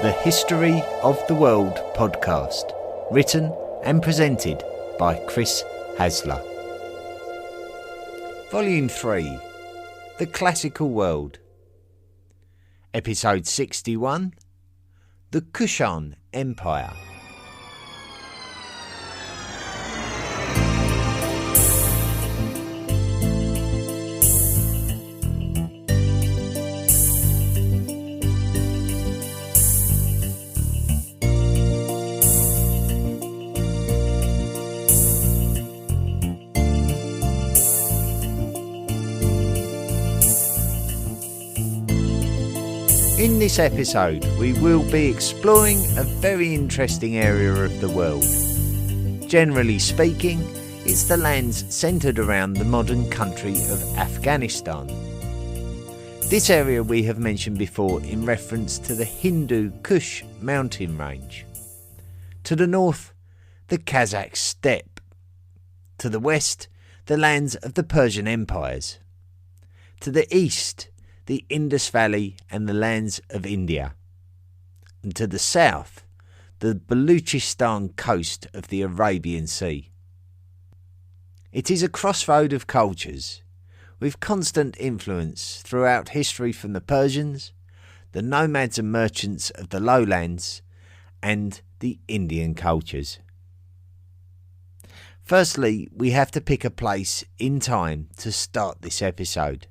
the History of the World podcast, written and presented by Chris Hasler. Volume 3, The Classical World. Episode 61, The Kushan Empire. In this episode, we will be exploring a very interesting area of the world. Generally speaking, it's the lands centred around the modern country of Afghanistan. This area we have mentioned before in reference to the Hindu Kush mountain range. To the north, the Kazakh steppe. To the west, the lands of the Persian empires. To the east, the Indus Valley and the lands of India. And to the south, the Baluchistan coast of the Arabian Sea. It is a crossroad of cultures, with constant influence throughout history from the Persians, the nomads and merchants of the lowlands, and the Indian cultures. Firstly, we have to pick a place in time to start this episode.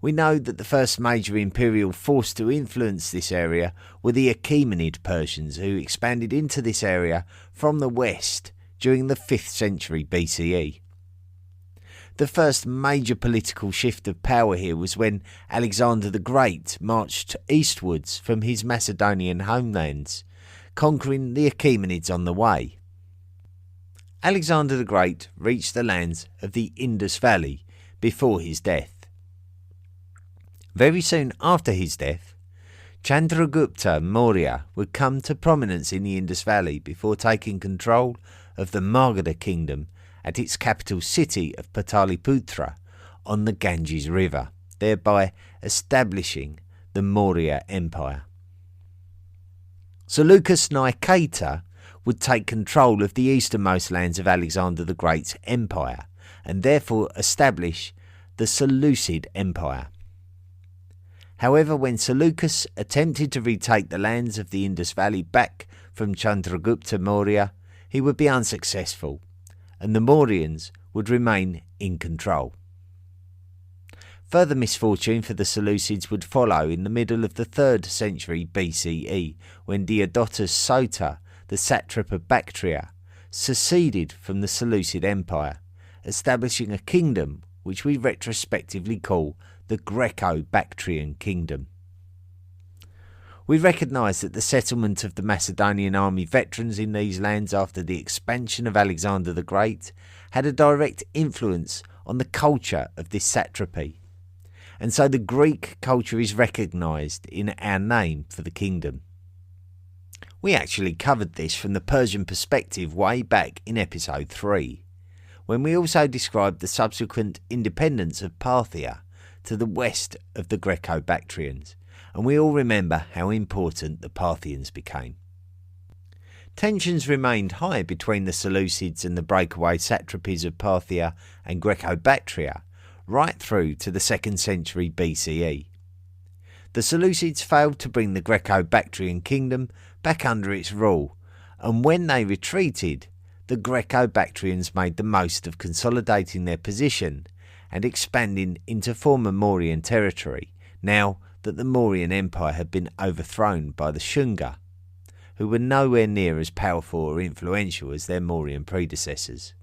We know that the first major imperial force to influence this area were the Achaemenid Persians, who expanded into this area from the west during the 5th century BCE. The first major political shift of power here was when Alexander the Great marched eastwards from his Macedonian homelands, conquering the Achaemenids on the way. Alexander the Great reached the lands of the Indus Valley before his death. Very soon after his death, Chandragupta Maurya would come to prominence in the Indus Valley before taking control of the Magadha kingdom at its capital city of Pataliputra on the Ganges River, thereby establishing the Maurya Empire. Seleucus Nikaeta would take control of the easternmost lands of Alexander the Great's empire and therefore establish the Seleucid Empire. However, when Seleucus attempted to retake the lands of the Indus Valley back from Chandragupta Maurya, he would be unsuccessful, and the Mauryans would remain in control. Further misfortune for the Seleucids would follow in the middle of the 3rd century BCE, when Diodotus Sota, the satrap of Bactria, seceded from the Seleucid Empire, establishing a kingdom which we retrospectively call the Greco-Bactrian kingdom. We recognise that the settlement of the Macedonian army veterans in these lands after the expansion of Alexander the Great had a direct influence on the culture of this satrapy, and so the Greek culture is recognised in our name for the kingdom. We actually covered this from the Persian perspective way back in episode 3, when we also described the subsequent independence of Parthia to the west of the Greco-Bactrians, and we all remember how important the Parthians became. Tensions remained high between the Seleucids and the breakaway satrapies of Parthia and Greco-Bactria right through to the 2nd century BCE. The Seleucids failed to bring the Greco-Bactrian kingdom back under its rule, and when they retreated, the Greco-Bactrians made the most of consolidating their position and expanding into former Mauryan territory, now that the Mauryan Empire had been overthrown by the Shunga, who were nowhere near as powerful or influential as their Mauryan predecessors.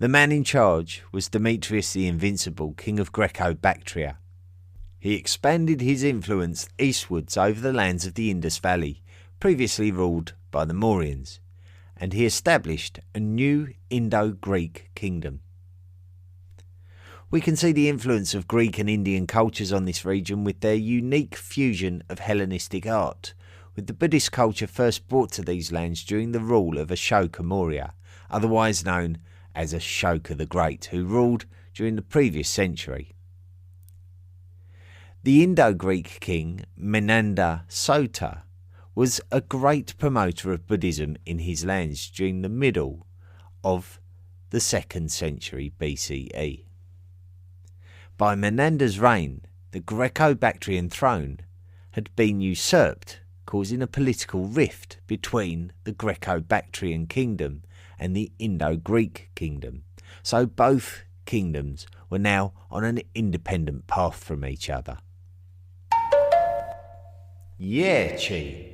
The man in charge was Demetrius the Invincible, king of Greco-Bactria. He expanded his influence eastwards over the lands of the Indus Valley, previously ruled by the Mauryans, and he established a new Indo-Greek kingdom. We can see the influence of Greek and Indian cultures on this region with their unique fusion of Hellenistic art, with the Buddhist culture first brought to these lands during the rule of Ashoka Maurya, otherwise known as Ashoka the Great, who ruled during the previous century. The Indo-Greek king Menander Sota was a great promoter of Buddhism in his lands during the middle of the 2nd century BCE. By Menander's reign, the Greco-Bactrian throne had been usurped, causing a political rift between the Greco-Bactrian kingdom and the Indo-Greek kingdom. So both kingdoms were now on an independent path from each other. Yechi.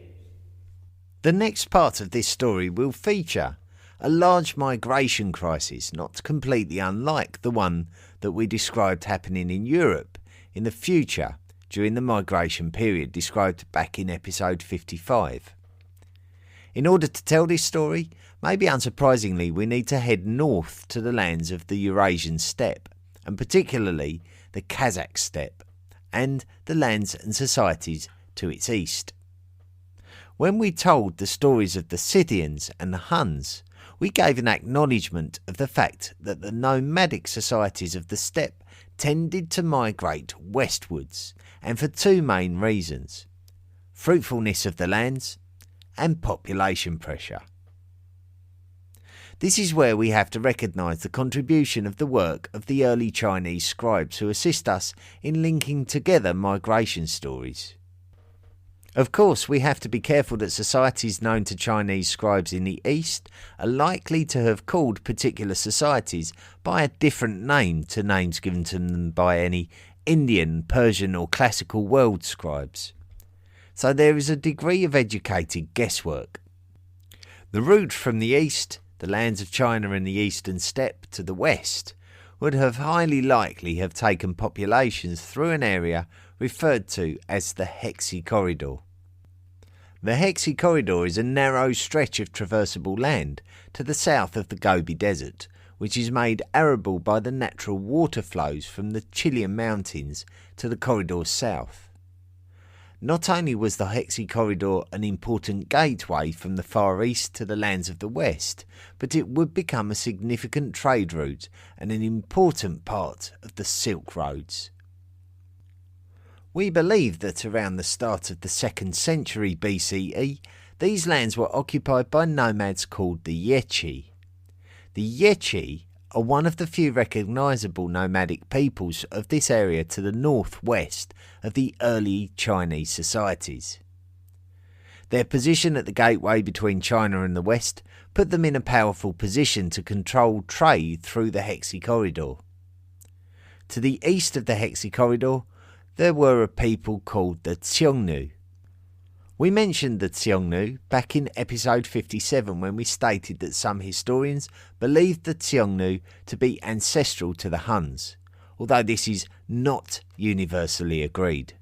The next part of this story will feature a large migration crisis, not completely unlike the one that we described happening in Europe in the future during the migration period described back in episode 55. In order to tell this story, maybe unsurprisingly, we need to head north to the lands of the Eurasian steppe, and particularly the Kazakh steppe, and the lands and societies to its east. When we told the stories of the Scythians and the Huns, we gave an acknowledgement of the fact that the nomadic societies of the steppe tended to migrate westwards, and for two main reasons: fruitfulness of the lands and population pressure. This is where we have to recognise the contribution of the work of the early Chinese scribes who assist us in linking together migration stories. Of course, we have to be careful that societies known to Chinese scribes in the East are likely to have called particular societies by a different name to names given to them by any Indian, Persian or classical world scribes. So there is a degree of educated guesswork. The route from the east, the lands of China and the eastern steppe, to the west would have highly likely have taken populations through an area referred to as the Hexi Corridor. The Hexi Corridor is a narrow stretch of traversable land to the south of the Gobi Desert, which is made arable by the natural water flows from the Chilean mountains to the corridor's south. Not only was the Hexi Corridor an important gateway from the Far East to the lands of the West, but it would become a significant trade route and an important part of the Silk Roads. We believe that around the start of the 2nd century BCE, these lands were occupied by nomads called the Yechi. The Yechi are one of the few recognisable nomadic peoples of this area to the northwest of the early Chinese societies. Their position at the gateway between China and the West put them in a powerful position to control trade through the Hexi Corridor. To the east of the Hexi Corridor, there were a people called the Xiongnu. We mentioned the Xiongnu back in episode 57 when we stated that some historians believed the Xiongnu to be ancestral to the Huns, although this is not universally agreed.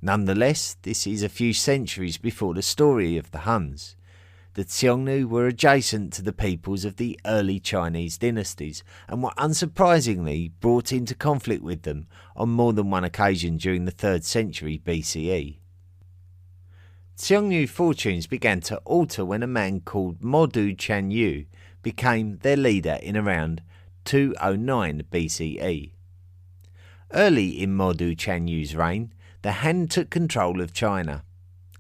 Nonetheless, this is a few centuries before the story of the Huns. The Xiongnu were adjacent to the peoples of the early Chinese dynasties and were unsurprisingly brought into conflict with them on more than one occasion during the 3rd century BCE. Xiongnu fortunes began to alter when a man called Modu Chanyu became their leader in around 209 BCE. Early in Modu Chanyu's reign, the Han took control of China,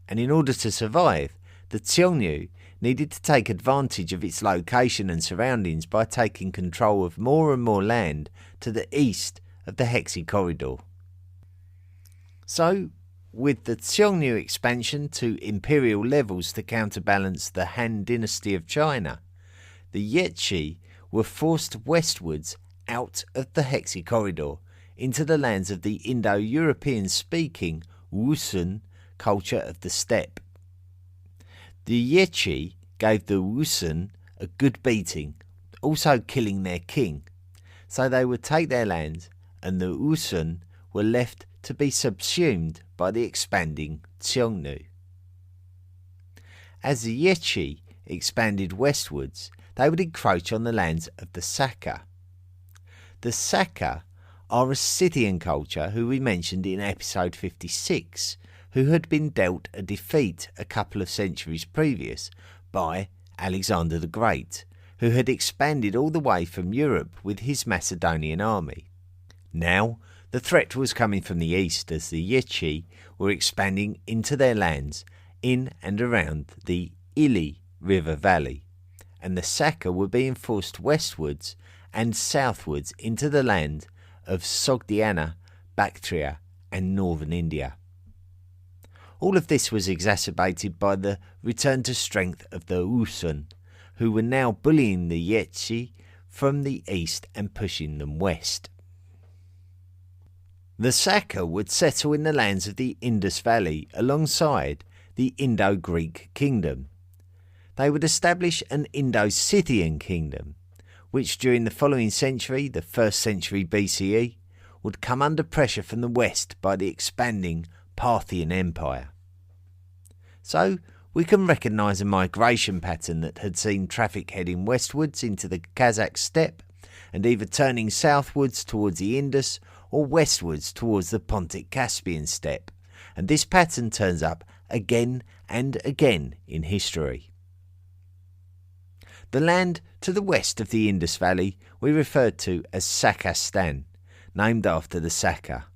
and in order to survive, the Xiongnu needed to take advantage of its location and surroundings by taking control of more and more land to the east of the Hexi Corridor. So, with the Xiongnu expansion to imperial levels to counterbalance the Han dynasty of China, the Yechi were forced westwards out of the Hexi Corridor into the lands of the Indo-European speaking Wusun culture of the steppe. The Yechi gave the Wusun a good beating, also killing their king, so they would take their lands and the Wusun were left to be subsumed by the expanding Xiongnu. As the Yechi expanded westwards, they would encroach on the lands of the Saka. The Saka are a Scythian culture who we mentioned in episode 56, who had been dealt a defeat a couple of centuries previous by Alexander the Great, who had expanded all the way from Europe with his Macedonian army. Now, The threat was coming from the east as the Yichi were expanding into their lands in and around the Ili River Valley, and the Saka were being forced westwards and southwards into the land of Sogdiana, Bactria and northern India. All of this was exacerbated by the return to strength of the Kushan, who were now bullying the Yichi from the east and pushing them west. The Saka would settle in the lands of the Indus Valley alongside the Indo-Greek kingdom. They would establish an Indo-Scythian kingdom, which during the following century, the 1st century BCE, would come under pressure from the west by the expanding Parthian Empire. So we can recognise a migration pattern that had seen traffic heading westwards into the Kazakh steppe and either turning southwards towards the Indus or westwards towards the Pontic-Caspian steppe, and this pattern turns up again and again in history. The land to the west of the Indus Valley we referred to as Sakastan, named after the Saka.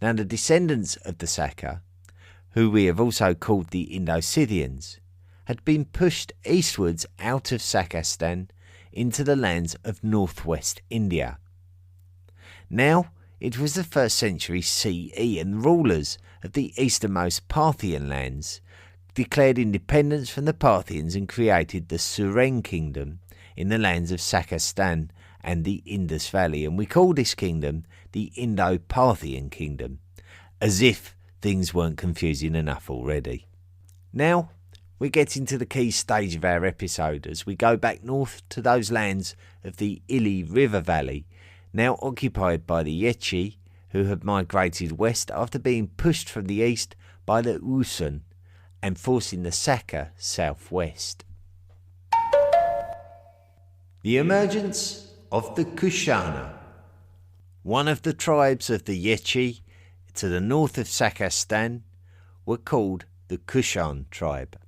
Now the descendants of the Saka, who we have also called the Indo-Scythians, had been pushed eastwards out of Sakastan into the lands of northwest India. Now it was the 1st century CE, and rulers of the easternmost Parthian lands declared independence from the Parthians and created the Suren kingdom in the lands of Sakastan and the Indus Valley, and we call this kingdom the Indo-Parthian kingdom, as if things weren't confusing enough already. Now we get into the key stage of our episode as we go back north to those lands of the Ili River Valley, now occupied by the Yichi, who had migrated west after being pushed from the east by the Kushan and forcing the Saka southwest. The emergence of the Kushana. One of the tribes of the Yichi to the north of Sakastan were called the Kushan tribe,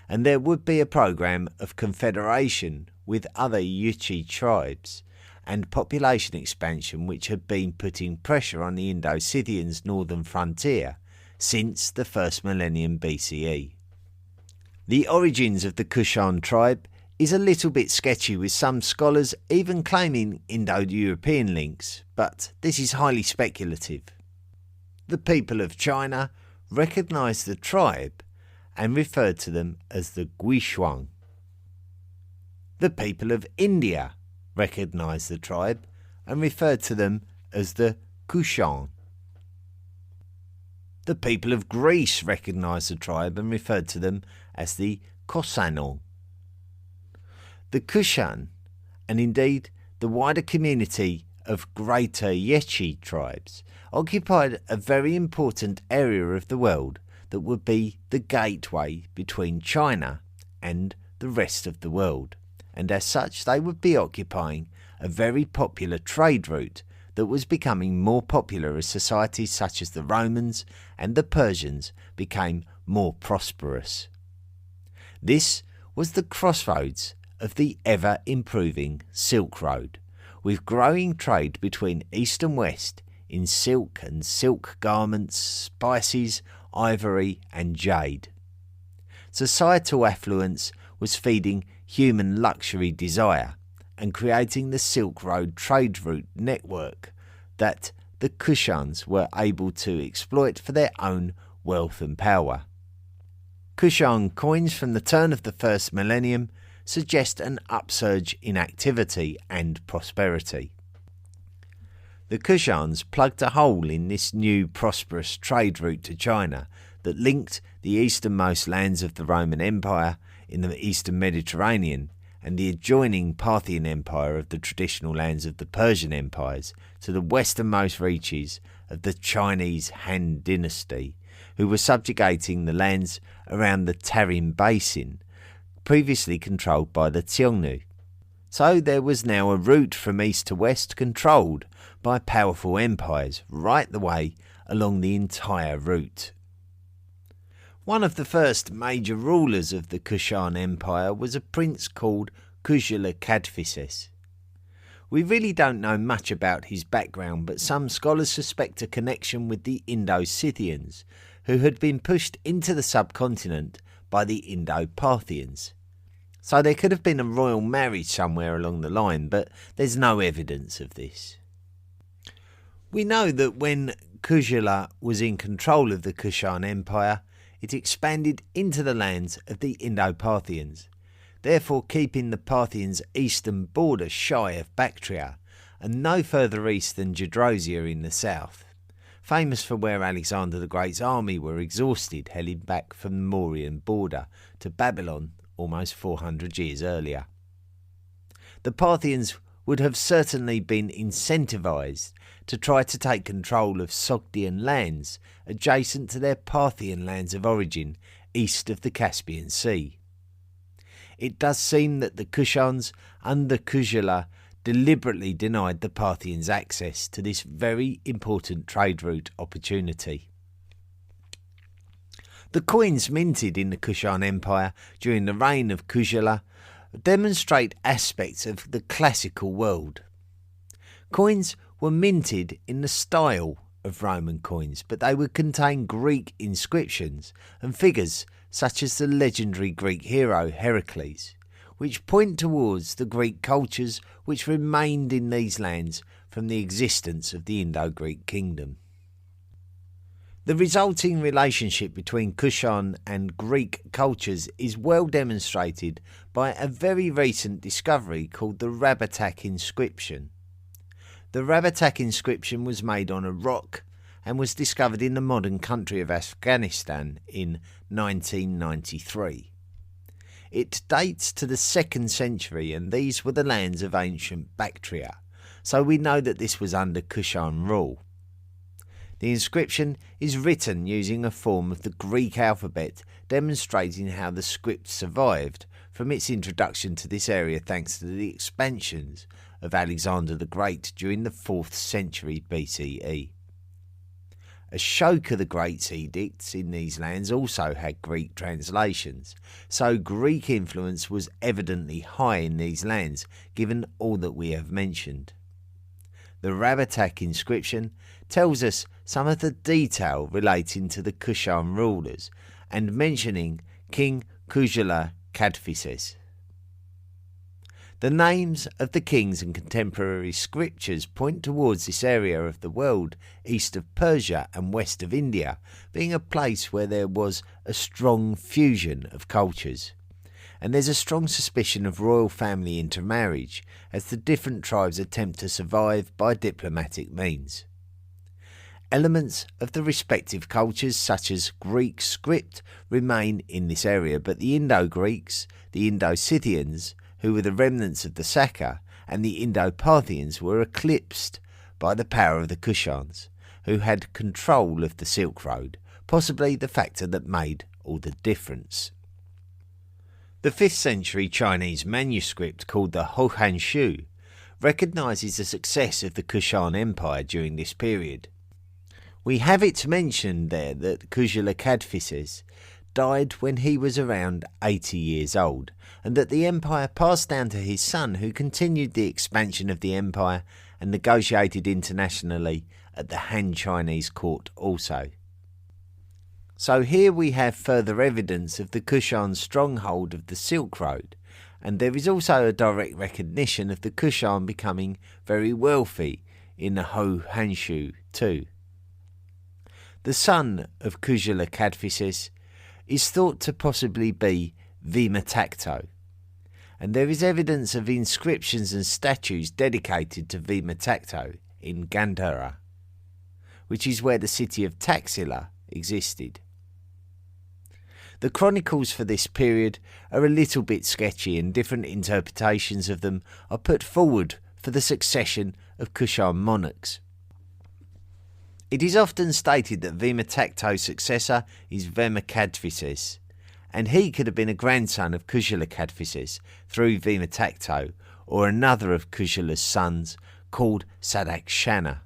and there would be a program of confederation with other Yichi tribes and population expansion which had been putting pressure on the Indo-Scythians' northern frontier since the 1st millennium BCE. The origins of the Kushan tribe is a little bit sketchy, with some scholars even claiming Indo-European links, but this is highly speculative. The people of China recognised the tribe and referred to them as the Guishuang. The people of India recognised the tribe and referred to them as the Kushan. The people of Greece recognised the tribe and referred to them as the Kosanon. The Kushan, and indeed the wider community of greater Yichi tribes, occupied a very important area of the world that would be the gateway between China and the rest of the world, and as such they would be occupying a very popular trade route that was becoming more popular as societies such as the Romans and the Persians became more prosperous. This was the crossroads of the ever-improving Silk Road, with growing trade between East and West in silk and silk garments, spices, ivory and jade. Societal affluence was feeding human luxury desire and creating the Silk Road trade route network that the Kushans were able to exploit for their own wealth and power. Kushan coins from the turn of the 1st millennium suggest an upsurge in activity and prosperity. The Kushans plugged a hole in this new prosperous trade route to China that linked the easternmost lands of the Roman Empire in the eastern Mediterranean and the adjoining Parthian Empire of the traditional lands of the Persian empires to the westernmost reaches of the Chinese Han dynasty, who were subjugating the lands around the Tarim Basin, previously controlled by the Xiongnu. So there was now a route from east to west controlled by powerful empires right the way along the entire route. One of the first major rulers of the Kushan Empire was a prince called Kushla Kadphises. We really don't know much about his background, but some scholars suspect a connection with the Indo-Scythians, who had been pushed into the subcontinent by the Indo-Parthians. So there could have been a royal marriage somewhere along the line, but there's no evidence of this. We know that when Kujula was in control of the Kushan Empire, it expanded into the lands of the Indo-Parthians, therefore keeping the Parthians' eastern border shy of Bactria, and no further east than Gedrosia in the south, famous for where Alexander the Great's army were exhausted heading back from the Mauryan border to Babylon almost 400 years earlier. The Parthians would have certainly been incentivized to try to take control of Sogdian lands adjacent to their Parthian lands of origin east of the Caspian Sea. It does seem that the Kushans under Kujula deliberately denied the Parthians access to this very important trade route opportunity. The coins minted in the Kushan Empire during the reign of Kujula demonstrate aspects of the classical world. Coins were minted in the style of Roman coins, but they would contain Greek inscriptions and figures such as the legendary Greek hero Heracles, which point towards the Greek cultures which remained in these lands from the existence of the Indo-Greek kingdom. The resulting relationship between Kushan and Greek cultures is well demonstrated by a very recent discovery called the Rabatak inscription. The Rabatak inscription was made on a rock and was discovered in the modern country of Afghanistan in 1993. It dates to the 2nd century, and these were the lands of ancient Bactria, so we know that this was under Kushan rule. The inscription is written using a form of the Greek alphabet, demonstrating how the script survived from its introduction to this area thanks to the expansions of Alexander the Great during the 4th century BCE. Ashoka the Great's edicts in these lands also had Greek translations, so Greek influence was evidently high in these lands, given all that we have mentioned. The Rabatak inscription tells us some of the detail relating to the Kushan rulers and mentioning King Kujula Kadphises. The names of the kings and contemporary scriptures point towards this area of the world east of Persia and west of India, being a place where there was a strong fusion of cultures. And there's a strong suspicion of royal family intermarriage as the different tribes attempt to survive by diplomatic means. Elements of the respective cultures such as Greek script remain in this area, but the Indo-Greeks, the Indo-Scythians, who were the remnants of the Saka, and the Indo-Parthians were eclipsed by the power of the Kushans, who had control of the Silk Road, possibly the factor that made all the difference. The 5th century Chinese manuscript called the Hohanshu recognises the success of the Kushan Empire during this period. We have it mentioned there that Kujula Kadphises died when he was around 80 years old, and that the empire passed down to his son, who continued the expansion of the empire and negotiated internationally at the Han Chinese court also. So here we have further evidence of the Kushan stronghold of the Silk Road, and there is also a direct recognition of the Kushan becoming very wealthy in the Hohanshu too. The son of Kujula Kadphises is thought to possibly be Vimatakto, and there is evidence of inscriptions and statues dedicated to Vimatakto in Gandhara, which is where the city of Taxila existed. The chronicles for this period are a little bit sketchy, and different interpretations of them are put forward for the succession of Kushan monarchs. It is often stated that Vimatakto's successor is Vimakadphises, and he could have been a grandson of Kujula Kadphises through Vimatakto, or another of Kujula's sons called Sadakshana.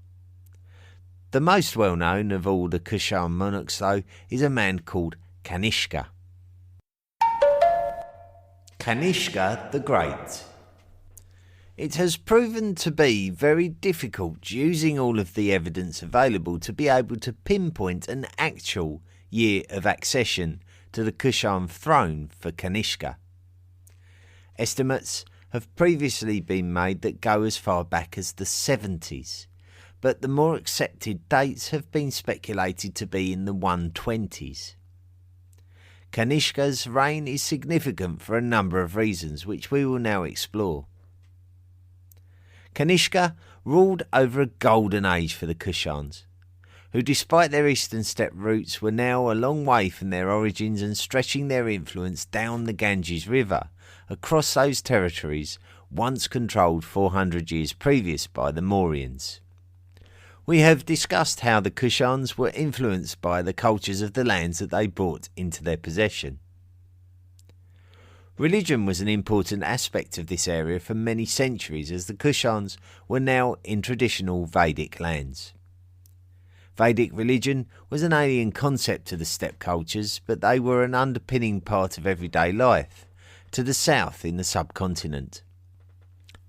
The most well-known of all the Kushan monarchs, though, is a man called Kanishka. Kanishka the Great. It has proven to be very difficult using all of the evidence available to be able to pinpoint an actual year of accession to the Kushan throne for Kanishka. Estimates have previously been made that go as far back as the 70s, but the more accepted dates have been speculated to be in the 120s. Kanishka's reign is significant for a number of reasons, which we will now explore. Kanishka ruled over a golden age for the Kushans, who despite their eastern steppe roots were now a long way from their origins and stretching their influence down the Ganges River across those territories once controlled 400 years previous by the Mauryans. We have discussed how the Kushans were influenced by the cultures of the lands that they brought into their possession. Religion was an important aspect of this area for many centuries, as the Kushans were now in traditional Vedic lands. Vedic religion was an alien concept to the steppe cultures, but they were an underpinning part of everyday life to the south in the subcontinent.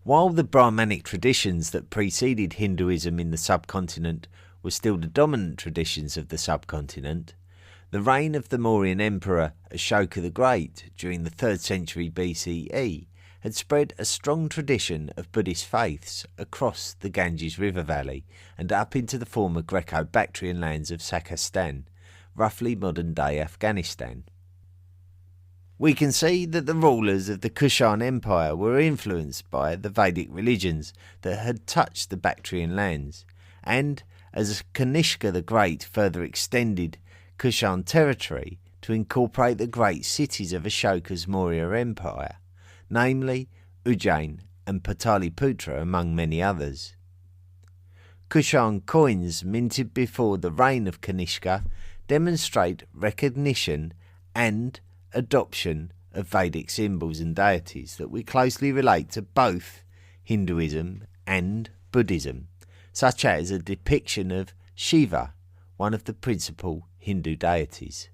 While the Brahmanic traditions that preceded Hinduism in the subcontinent were still the dominant traditions of the subcontinent, the reign of the Mauryan Emperor Ashoka the Great during the 3rd century BCE had spread a strong tradition of Buddhist faiths across the Ganges River Valley and up into the former Greco-Bactrian lands of Sakhistan, roughly modern-day Afghanistan. We can see that the rulers of the Kushan Empire were influenced by the Vedic religions that had touched the Bactrian lands, and as Kanishka the Great further extended Kushan territory to incorporate the great cities of Ashoka's Maurya Empire, namely Ujjain and Pataliputra among many others. Kushan coins minted before the reign of Kanishka demonstrate recognition and adoption of Vedic symbols and deities that we closely relate to both Hinduism and Buddhism, such as a depiction of Shiva, one of the principal Hindu deities.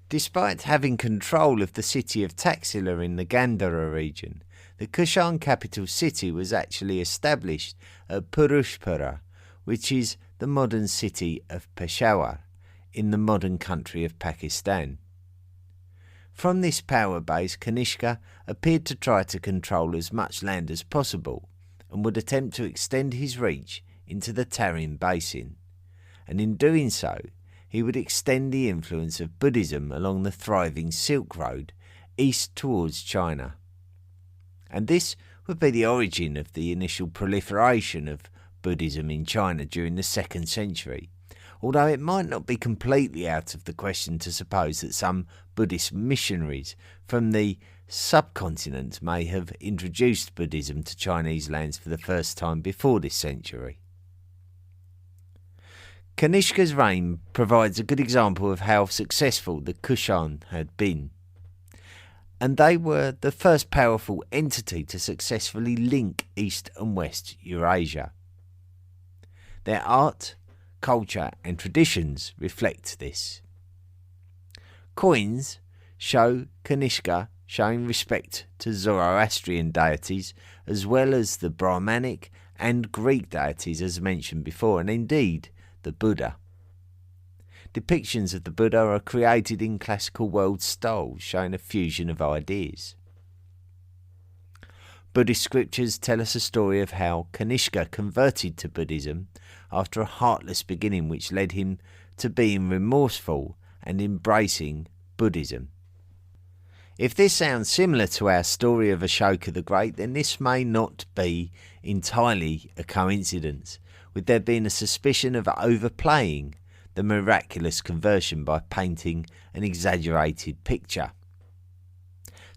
Despite having control of the city of Taxila in the Gandhara region, the Kushan capital city was actually established at Purushpura, which is the modern city of Peshawar, in the modern country of Pakistan. From this power base, Kanishka appeared to try to control as much land as possible and would attempt to extend his reach into the Tarim Basin, and in doing so, he would extend the influence of Buddhism along the thriving Silk Road east towards China. And this would be the origin of the initial proliferation of Buddhism in China during the 2nd century, although it might not be completely out of the question to suppose that some Buddhist missionaries from the subcontinent may have introduced Buddhism to Chinese lands for the first time before this century. Kanishka's reign provides a good example of how successful the Kushan had been, and they were the first powerful entity to successfully link East and West Eurasia. Their art, culture and traditions reflect this. Coins show Kanishka showing respect to Zoroastrian deities as well as the Brahmanic and Greek deities as mentioned before, and indeed the Buddha. Depictions of the Buddha are created in classical world styles, showing a fusion of ideas. Buddhist scriptures tell us a story of how Kanishka converted to Buddhism after a heartless beginning which led him to being remorseful and embracing Buddhism. If this sounds similar to our story of Ashoka the Great, then this may not be entirely a coincidence, with there being a suspicion of overplaying the miraculous conversion by painting an exaggerated picture.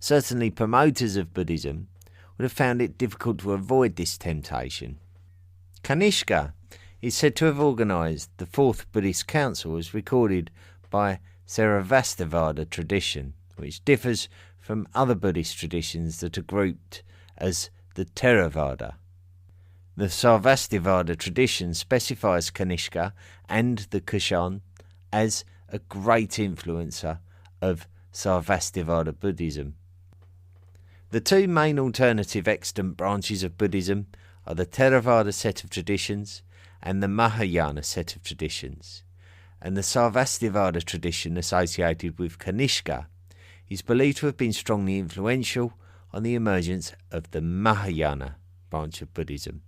Certainly promoters of Buddhism would have found it difficult to avoid this temptation. Kanishka is said to have organised the 4th Buddhist Council as recorded by Sarvastivada tradition, which differs from other Buddhist traditions that are grouped as the Theravada. The Sarvastivada tradition specifies Kanishka and the Kushan as a great influencer of Sarvastivada Buddhism. The two main alternative extant branches of Buddhism are the Theravada set of traditions and the Mahayana set of traditions, and the Sarvastivada tradition associated with Kanishka is believed to have been strongly influential on the emergence of the Mahayana branch of Buddhism,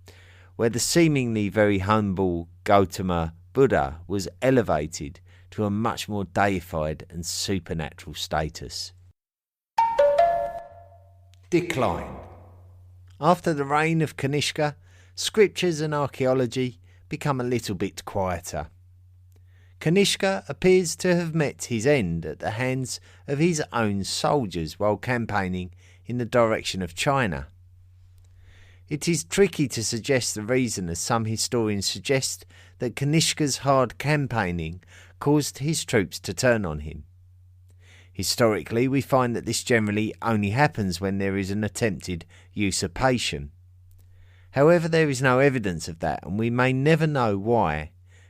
where the seemingly very humble Gautama Buddha was elevated to a much more deified and supernatural status. Decline. After the reign of Kanishka, scriptures and archaeology become a little bit quieter. Kanishka appears to have met his end at the hands of his own soldiers while campaigning in the direction of China. It is tricky to suggest the reason, as some historians suggest that Kanishka's hard campaigning caused his troops to turn on him. Historically, we find that this generally only happens when there is an attempted usurpation. However, there is no evidence of that, and we may never know why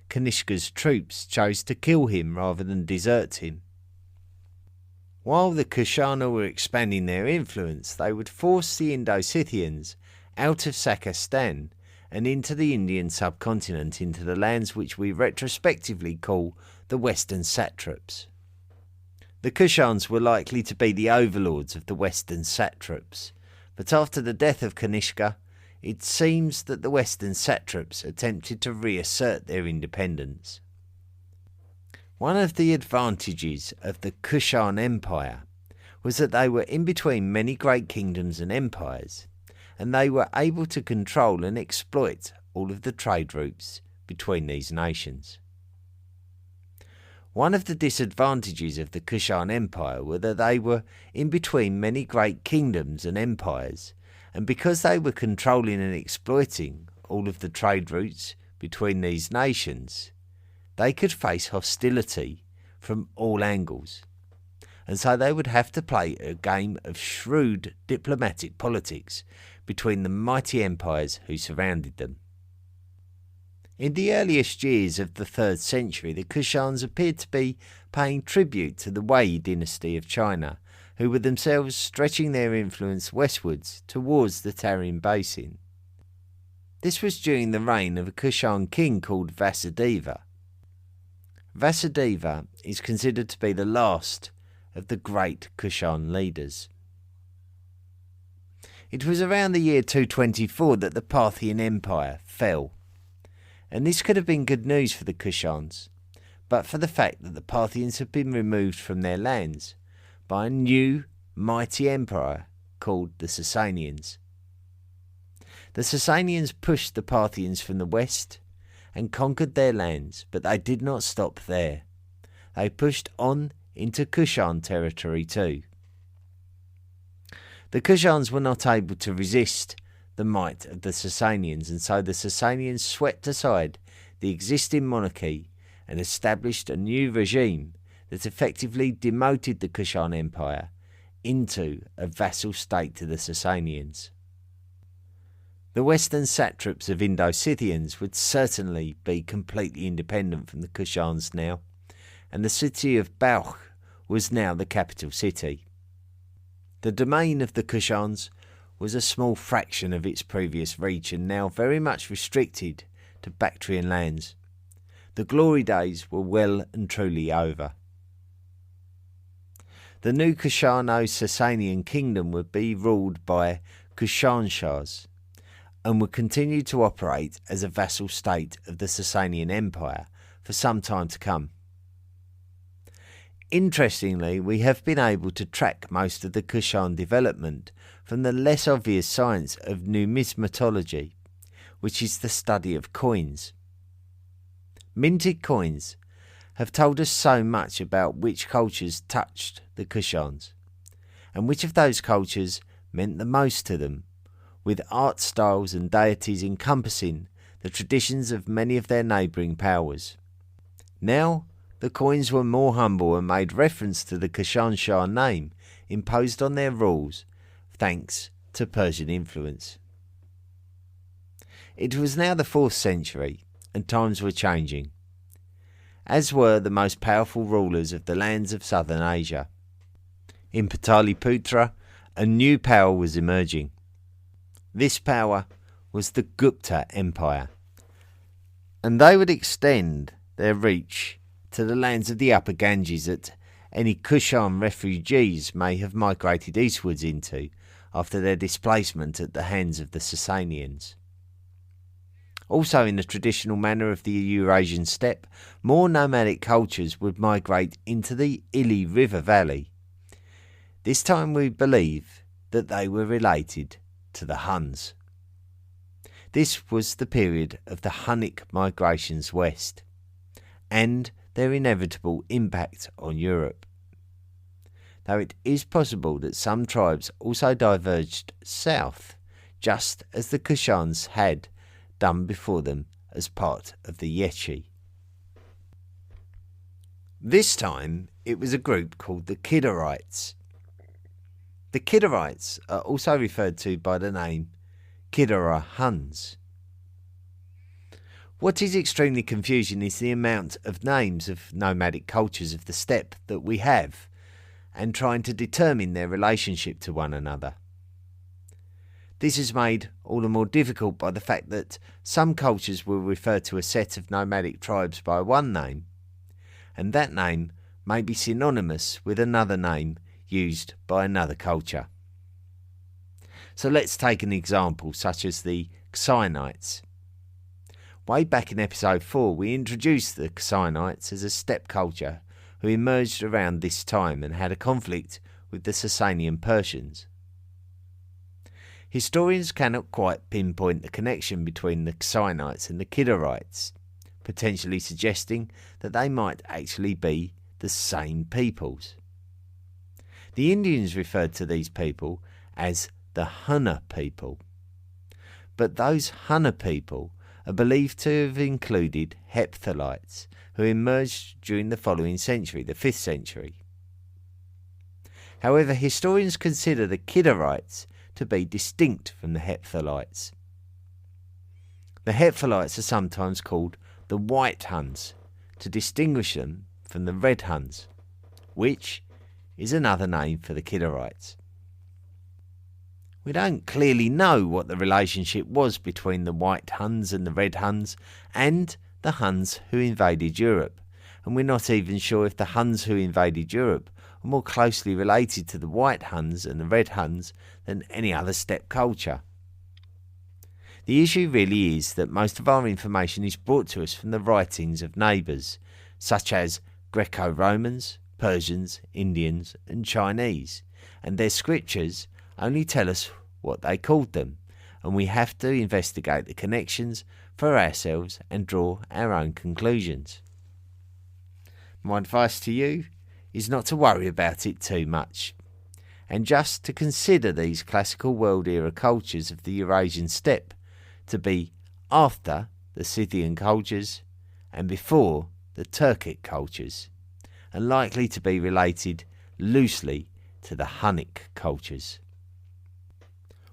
Kanishka's troops chose to kill him rather than desert him. While the Kushana were expanding their influence, they would force the Indo-Scythians out of Sakastan and into the Indian subcontinent, into the lands which we retrospectively call the Western satraps. The Kushans were likely to be the overlords of the Western satraps, but after the death of Kanishka, it seems that the Western satraps attempted to reassert their independence. One of the advantages of the Kushan Empire was that they were in between many great kingdoms and empires, and they were able to control and exploit all of the trade routes between these nations. One of the disadvantages of the Kushan Empire were that they were in between many great kingdoms and empires, and because they were controlling and exploiting all of the trade routes between these nations, they could face hostility from all angles, and so they would have to play a game of shrewd diplomatic politics between the mighty empires who surrounded them. In the earliest years of the 3rd century, the Kushans appeared to be paying tribute to the Wei dynasty of China, who were themselves stretching their influence westwards towards the Tarim Basin. This was during the reign of a Kushan king called Vasudeva. Vasudeva is considered to be the last of the great Kushan leaders. It was around the year 224 that the Parthian Empire fell, and this could have been good news for the Kushans, but for the fact that the Parthians had been removed from their lands by a new mighty empire called the Sasanians. The Sasanians pushed the Parthians from the west and conquered their lands, but they did not stop there. They pushed on into Kushan territory too. The Kushans were not able to resist the might of the Sasanians, and so the Sasanians swept aside the existing monarchy and established a new regime that effectively demoted the Kushan Empire into a vassal state to the Sasanians. The western satraps of Indo-Scythians would certainly be completely independent from the Kushans now, and the city of Balkh was now the capital city. The domain of the Kushans was a small fraction of its previous reach and now very much restricted to Bactrian lands. The glory days were well and truly over. The new Kushano-Sasanian kingdom would be ruled by Kushanshahs and would continue to operate as a vassal state of the Sasanian Empire for some time to come. Interestingly, we have been able to track most of the Kushan development from the less obvious science of numismatology, which is the study of coins. Minted coins have told us so much about which cultures touched the Kushans, and which of those cultures meant the most to them, with art styles and deities encompassing the traditions of many of their neighbouring powers. Now, the coins were more humble and made reference to the Kushanshah name imposed on their rules, thanks to Persian influence. It was now the 4th century, and times were changing, as were the most powerful rulers of the lands of southern Asia. In Pataliputra, a new power was emerging. This power was the Gupta Empire, and they would extend their reach to the lands of the upper Ganges that any Kushan refugees may have migrated eastwards into after their displacement at the hands of the Sasanians. Also, in the traditional manner of the Eurasian steppe, more nomadic cultures would migrate into the Ili River Valley. This time we believe that they were related to the Huns. This was the period of the Hunnic migrations west, and their inevitable impact on Europe. Though it is possible that some tribes also diverged south, just as the Kushans had done before them as part of the Yetchi. This time it was a group called the Kidarites. The Kidarites are also referred to by the name Kidara Huns. What is extremely confusing is the amount of names of nomadic cultures of the steppe that we have, and trying to determine their relationship to one another. This is made all the more difficult by the fact that some cultures will refer to a set of nomadic tribes by one name, and that name may be synonymous with another name used by another culture. So let's take an example such as the Ksanites. Way back in episode 4 we introduced the Ksanites as a steppe culture who emerged around this time and had a conflict with the Sasanian Persians. Historians cannot quite pinpoint the connection between the Ksanites and the Kidarites, potentially suggesting that they might actually be the same peoples. The Indians referred to these people as the Hunna people, but those Hunna people are believed to have included Hephthalites, who emerged during the following century, the 5th century. However, historians consider the Kidarites to be distinct from the Hephthalites. The Hephthalites are sometimes called the White Huns, to distinguish them from the Red Huns, which is another name for the Kidarites. We don't clearly know what the relationship was between the White Huns and the Red Huns and the Huns who invaded Europe, and we're not even sure if the Huns who invaded Europe are more closely related to the White Huns and the Red Huns than any other steppe culture. The issue really is that most of our information is brought to us from the writings of neighbours, such as Greco-Romans, Persians, Indians and Chinese, and their scriptures only tell us what they called them, and we have to investigate the connections for ourselves and draw our own conclusions. My advice to you is not to worry about it too much, and just to consider these classical world era cultures of the Eurasian steppe to be after the Scythian cultures and before the Turkic cultures, and likely to be related loosely to the Hunnic cultures.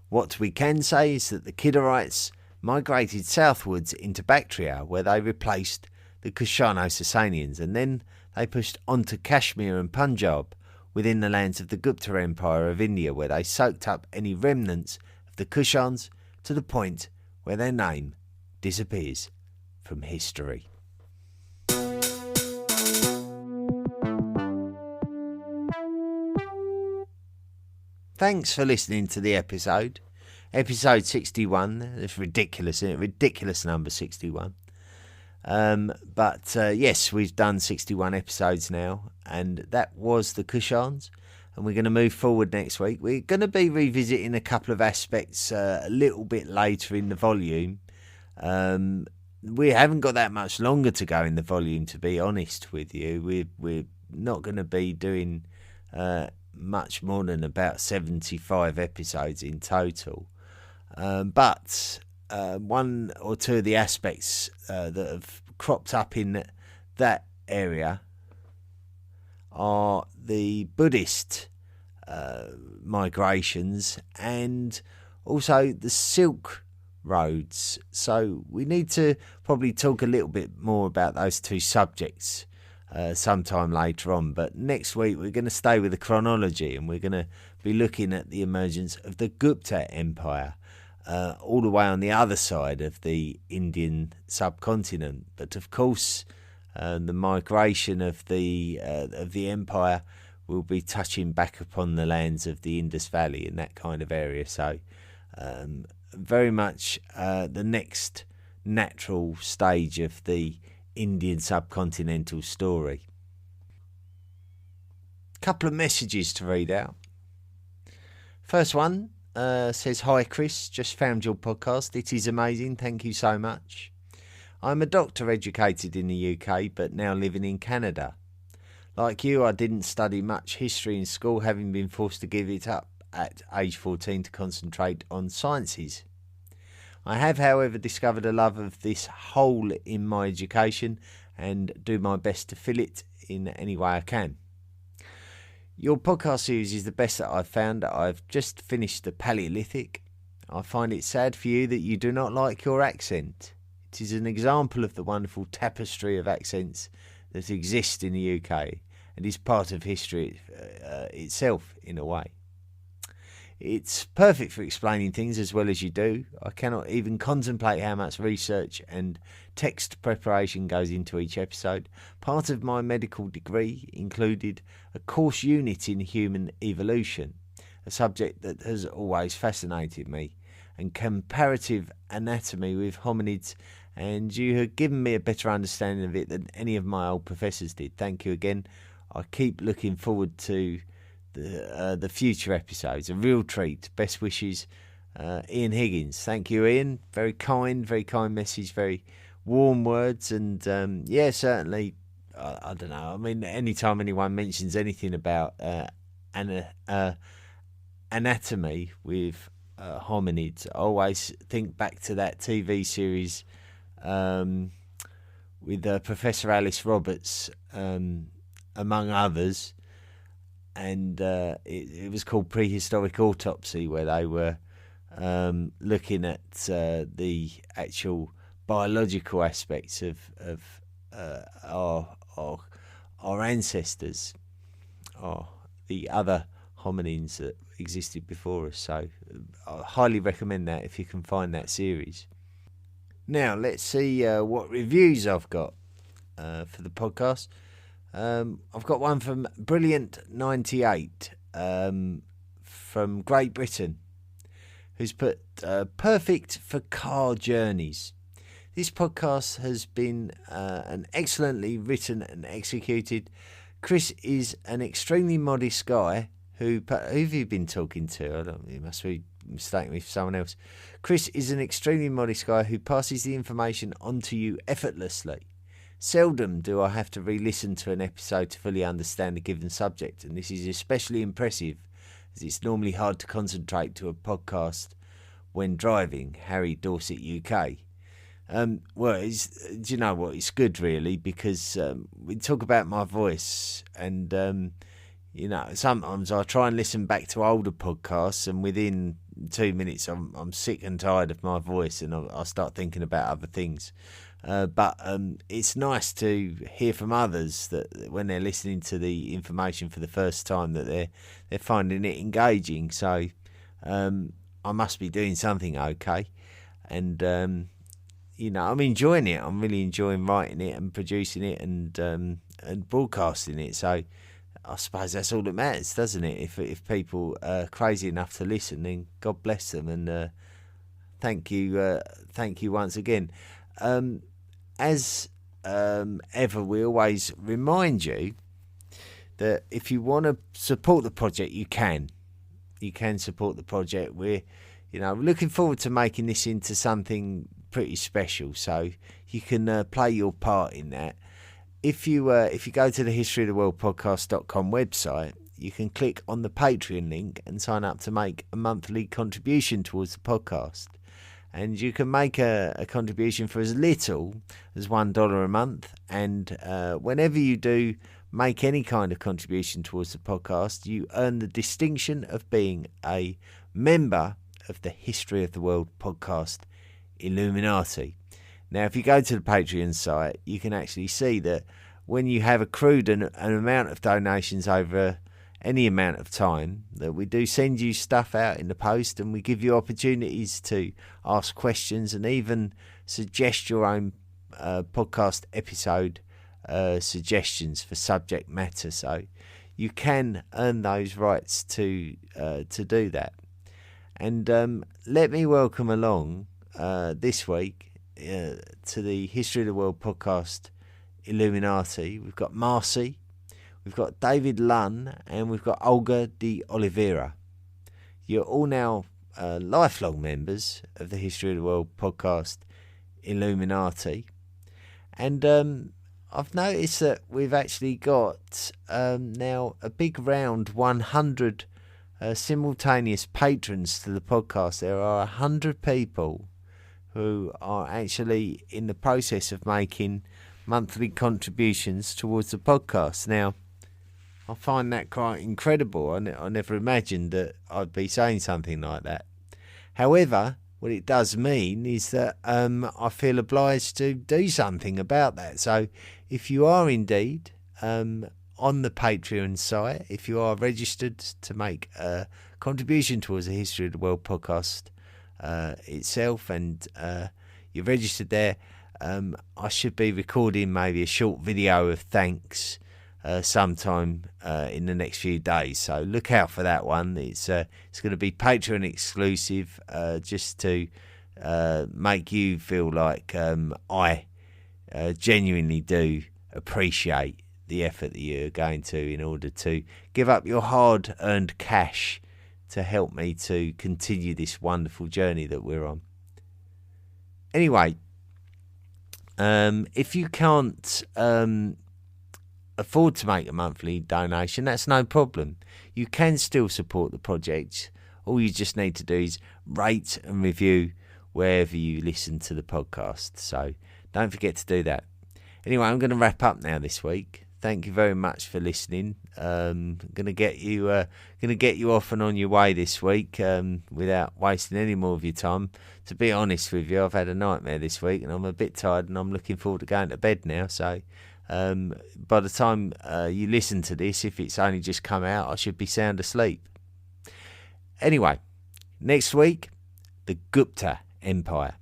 What we can say is that the Kidarites migrated southwards into Bactria, where they replaced the Kushano-Sasanians, and then they pushed on to Kashmir and Punjab within the lands of the Gupta Empire of India, where they soaked up any remnants of the Kushans to the point where their name disappears from history. Thanks for listening to the episode. Episode 61. It's ridiculous, isn't it? Ridiculous number 61. But yes, we've done 61 episodes now, and that was the Kushans. And we're going to move forward next week. We're going to be revisiting a couple of aspects a little bit later in the volume. We haven't got that much longer to go in the volume, to be honest with you. We're not going to be doing much more than about 75 episodes in total. But one or two of the aspects that have cropped up in that area are the Buddhist migrations and also the Silk Roads. So we need to probably talk a little bit more about those two subjects sometime later on. But next week we're going to stay with the chronology, and we're going to be looking at the emergence of the Gupta Empire, all the way on the other side of the Indian subcontinent. But of course, the migration of the empire will be touching back upon the lands of the Indus Valley and that kind of area. So very much the next natural stage of the Indian subcontinental story. Couple of messages to read out. First one says, "Hi Chris, just found your podcast. It is amazing. Thank you so much. I'm a doctor educated in the UK but now living in Canada. Like you, I didn't study much history in school, having been forced to give it up at age 14 to concentrate on sciences. I have, however, discovered a love of this hole in my education and do my best to fill it in any way I can. Your podcast series is the best that I've found. I've just finished the Paleolithic. I find it sad for you that you do not like your accent. It is an example of the wonderful tapestry of accents that exist in the UK and is part of history itself in a way. It's perfect for explaining things as well as you do. I cannot even contemplate how much research and text preparation goes into each episode. Part of my medical degree included a course unit in human evolution, a subject that has always fascinated me, and comparative anatomy with hominids, and you have given me a better understanding of it than any of my old professors did. Thank you again. I keep looking forward to the future episodes. A real treat. Best wishes, Ian Higgins." Thank you, Ian. Very kind message, very warm words, and certainly, I don't know. I mean, anytime anyone mentions anything about anatomy with hominids, I always think back to that TV series with Professor Alice Roberts, among others. And it was called Prehistoric Autopsy, where they were looking at the actual biological aspects of our ancestors, or the other hominins that existed before us. So I highly recommend that if you can find that series. Now let's see what reviews I've got for the podcast. I've got one from Brilliant98 from Great Britain, who's put perfect for car journeys. This podcast has been an excellently written and executed. Chris is an extremely modest guy who have you been talking to? You must be mistaken me for someone else. Chris is an extremely modest guy who passes the information on to you effortlessly. Seldom do I have to re-listen to an episode to fully understand a given subject, and this is especially impressive as it's normally hard to concentrate to a podcast when driving. Harry, Dorset, UK. Do you know what? It's good, really, because we talk about my voice, and sometimes I try and listen back to older podcasts, and within 2 minutes I'm sick and tired of my voice, and I start thinking about other things. But it's nice to hear from others that when they're listening to the information for the first time that they're finding it engaging. So I must be doing something okay, and I'm enjoying it. I'm really enjoying writing it and producing it and broadcasting it. So I suppose that's all that matters, doesn't it? If people are crazy enough to listen, then God bless them, and thank you once again. As ever, we always remind you that if you want to support the project, you can support the project. We're looking forward to making this into something pretty special, so you can play your part in that. If you go to the historyoftheworldpodcast.com website, you can click on the Patreon link and sign up to make a monthly contribution towards the podcast. And you can make a contribution for as little as $1 a month. And whenever you do make any kind of contribution towards the podcast, you earn the distinction of being a member of the History of the World podcast Illuminati. Now, if you go to the Patreon site, you can actually see that when you have accrued an amount of donations over any amount of time, that we do send you stuff out in the post, and we give you opportunities to ask questions and even suggest your own podcast episode suggestions for subject matter. So you can earn those rights to do that. And let me welcome along this week to the History of the World podcast Illuminati. We've got Marcy, we've got David Lunn, and we've got Olga de Oliveira. You're all now lifelong members of the History of the World podcast Illuminati. And I've noticed that we've actually got now a big round 100 simultaneous patrons to the podcast. There are 100 people who are actually in the process of making monthly contributions towards the podcast. Now, I find that quite incredible. I never imagined that I'd be saying something like that. However, what it does mean is that I feel obliged to do something about that. So if you are indeed on the Patreon site, if you are registered to make a contribution towards the History of the World podcast itself, and you're registered there, I should be recording maybe a short video of thanks sometime in the next few days. So look out for that one. It's going to be Patreon exclusive, just to make you feel like I genuinely do appreciate the effort that you're going to, in order to give up your hard-earned cash to help me to continue this wonderful journey that we're on. Anyway, if you can't afford to make a monthly donation, that's no problem. You can still support the project. All you just need to do is rate and review wherever you listen to the podcast. So don't forget to do that. Anyway, I'm going to wrap up now this week. Thank you very much for listening. Going to get you off and on your way this week without wasting any more of your time. To be honest with you, I've had a nightmare this week and I'm a bit tired, and I'm looking forward to going to bed now. So by the time you listen to this, if it's only just come out, I should be sound asleep. Anyway, next week, the Gupta Empire.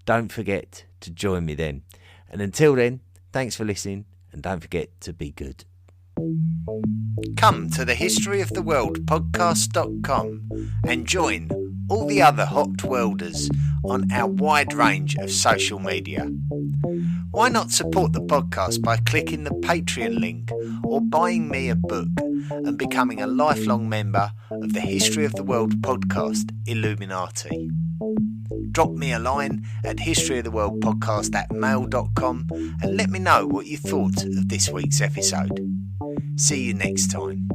Don't forget to join me then. And until then, thanks for listening, and don't forget to be good. Come to the History of the World podcast.com and join all the other hot worlders on our wide range of social media. Why not support the podcast by clicking the Patreon link or buying me a book and becoming a lifelong member of the History of the World podcast Illuminati? Drop me a line at historyoftheworldpodcast@mail.com and let me know what you thought of this week's episode. See you next time.